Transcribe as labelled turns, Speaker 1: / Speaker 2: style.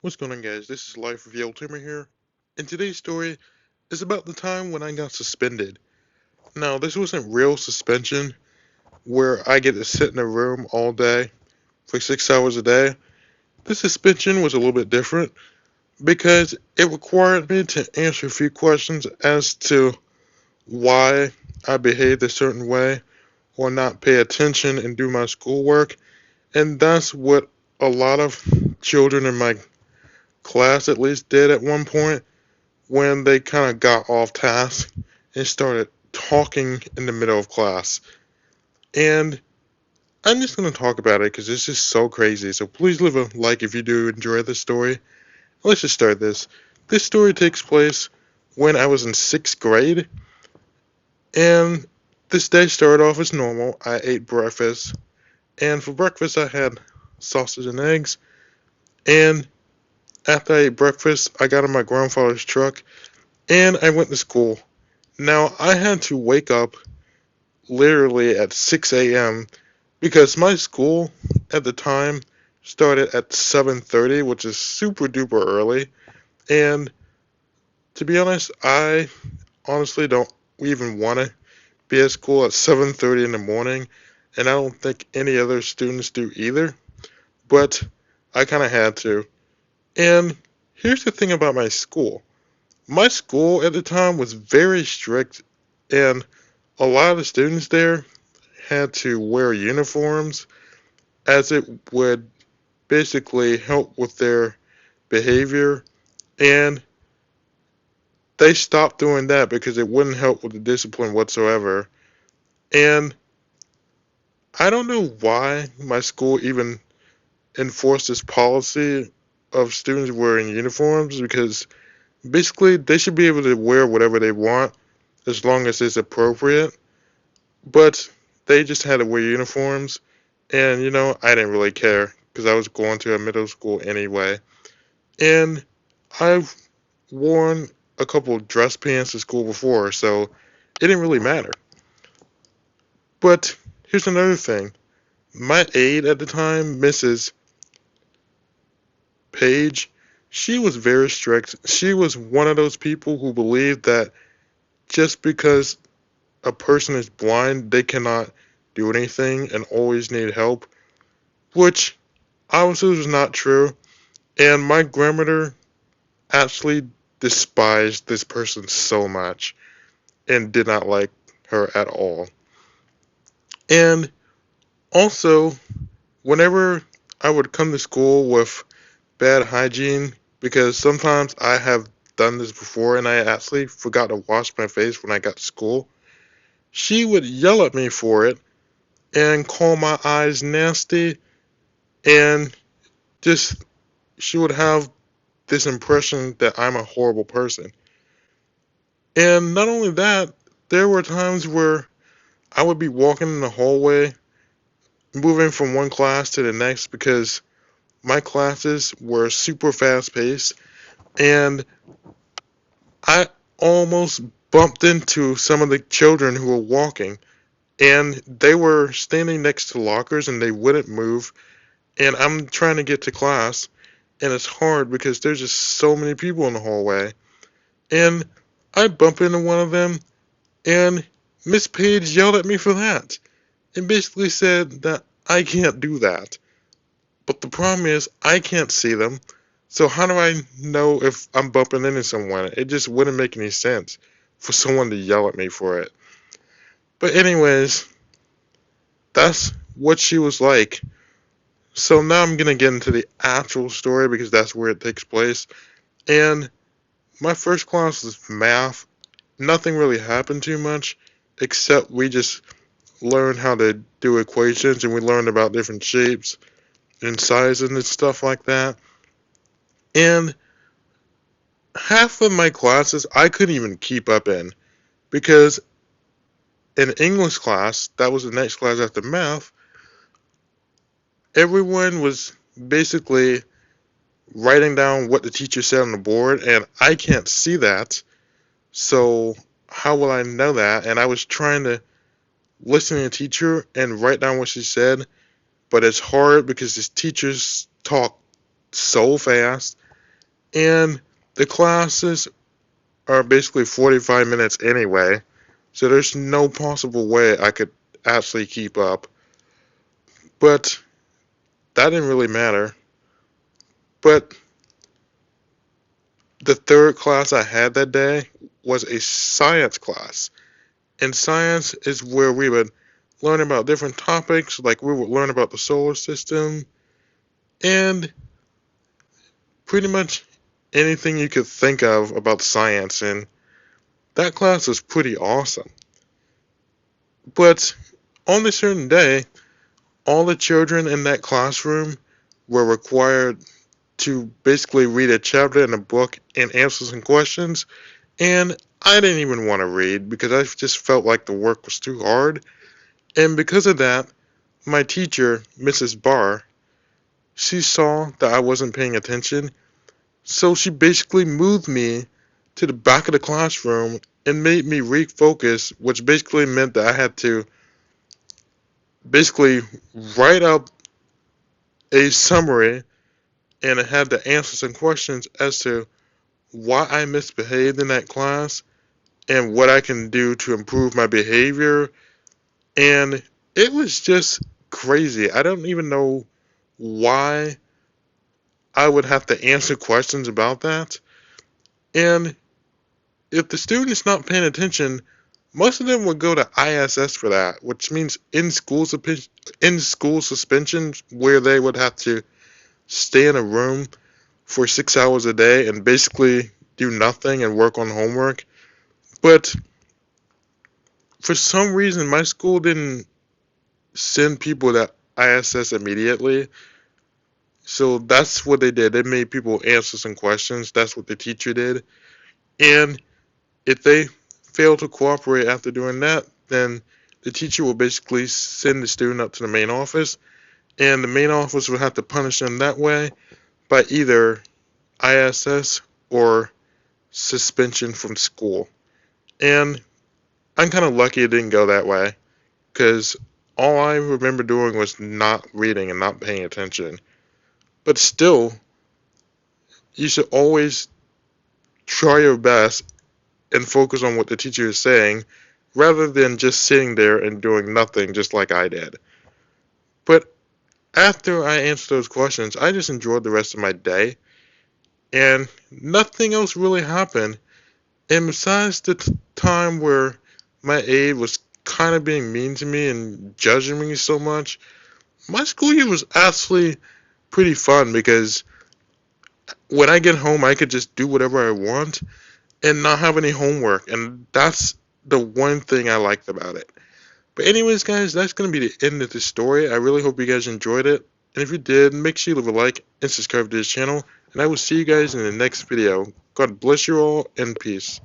Speaker 1: What's going on, guys? This is Life of E.L.T here, and today's story is about the time when I got suspended. Now, this wasn't real suspension where I get to sit in a room all day for 6 hours a day. This suspension was a little bit different because it required me to answer a few questions as to why I behaved a certain way or not pay attention and do my schoolwork, and that's what a lot of children in my class at least did at one point when they kind of got off task and started talking in the middle of class. And I'm just going to talk about it because it's just so crazy. So please leave a like if you do enjoy this story. Let's just start this. This story takes place when I was in sixth grade, and this day started off as normal. I ate breakfast, and for breakfast I had sausage and eggs. And after I ate breakfast, I got in my grandfather's truck and I went to school. Now, I had to wake up literally at 6 a.m. because my school at the time started at 7:30, which is super duper early. And to be honest, I honestly don't even want to be at school at 7:30 in the morning, and I don't think any other students do either. But I kind of had to. And here's the thing about my school. My school at the time was very strict, and a lot of the students there had to wear uniforms as it would basically help with their behavior, and they stopped doing that because it wouldn't help with the discipline whatsoever. And I don't know why my school even enforced this policy of students wearing uniforms, because basically they should be able to wear whatever they want as long as it's appropriate, but they just had to wear uniforms. And I didn't really care because I was going to a middle school anyway. And I've worn a couple of dress pants to school before, so it didn't really matter. But here's another thing. My aide at the time, Mrs. Paige, she was very strict. She was one of those people who believed that just because a person is blind, they cannot do anything and always need help, which obviously was not true. And my grandmother actually despised this person so much and did not like her at all. And also, whenever I would come to school with bad hygiene, because sometimes I have done this before and I actually forgot to wash my face when I got to school, she would yell at me for it and call my eyes nasty, and just she would have this impression that I'm a horrible person. And not only that, there were times where I would be walking in the hallway, moving from one class to the next because my classes were super fast paced, and I almost bumped into some of the children who were walking, and they were standing next to lockers and they wouldn't move. And I'm trying to get to class, and it's hard because there's just so many people in the hallway. And I bump into one of them, and Miss Page yelled at me for that and basically said that I can't do that. But the problem is, I can't see them. So how do I know if I'm bumping into someone? It just wouldn't make any sense for someone to yell at me for it. But anyways, that's what she was like. So now I'm gonna get into the actual story because that's where it takes place. And my first class was math. Nothing really happened too much, except we just learned how to do equations and we learned about different shapes and sizes and stuff like that. And half of my classes I couldn't even keep up in because in English class, that was the next class after math, everyone was basically writing down what the teacher said on the board, and I can't see that. So how will I know that? And I was trying to listen to the teacher and write down what she said, but it's hard because the teachers talk so fast, And the classes are basically 45 minutes anyway, so there's no possible way I could actually keep up. But that didn't really matter. But the third class I had that day was a science class. And science is where we would learn about different topics, like we would learn about the solar system and pretty much anything you could think of about science. And that class was pretty awesome. But on a certain day, all the children in that classroom were required to basically read a chapter in a book and answer some questions. And I didn't even want to read because I just felt like the work was too hard. And because of that, my teacher, Mrs. Barr, she saw that I wasn't paying attention. So she basically moved me to the back of the classroom and made me refocus, which basically meant that I had to basically write up a summary and I had to answer some questions as to why I misbehaved in that class and what I can do to improve my behavior. And it was just crazy. I don't even know why I would have to answer questions about that. And if the student's not paying attention, most of them would go to ISS for that, which means in school suspension, where they would have to stay in a room for 6 hours a day and basically do nothing and work on homework. But for some reason, my school didn't send people to ISS immediately. So that's what they did. They made people answer some questions. That's what the teacher did. And if they fail to cooperate after doing that, then the teacher will basically send the student up to the main office. And the main office will have to punish them that way by either ISS or suspension from school. And I'm kind of lucky it didn't go that way because all I remember doing was not reading and not paying attention. But still, you should always try your best and focus on what the teacher is saying rather than just sitting there and doing nothing just like I did. But after I answered those questions, I just enjoyed the rest of my day and nothing else really happened. And besides the time where my aide was kind of being mean to me and judging me so much, my school year was actually pretty fun because when I get home, I could just do whatever I want and not have any homework. And that's the one thing I liked about it. But anyways, guys, that's going to be the end of the story. I really hope you guys enjoyed it. And if you did, make sure you leave a like and subscribe to this channel. And I will see you guys in the next video. God bless you all and peace.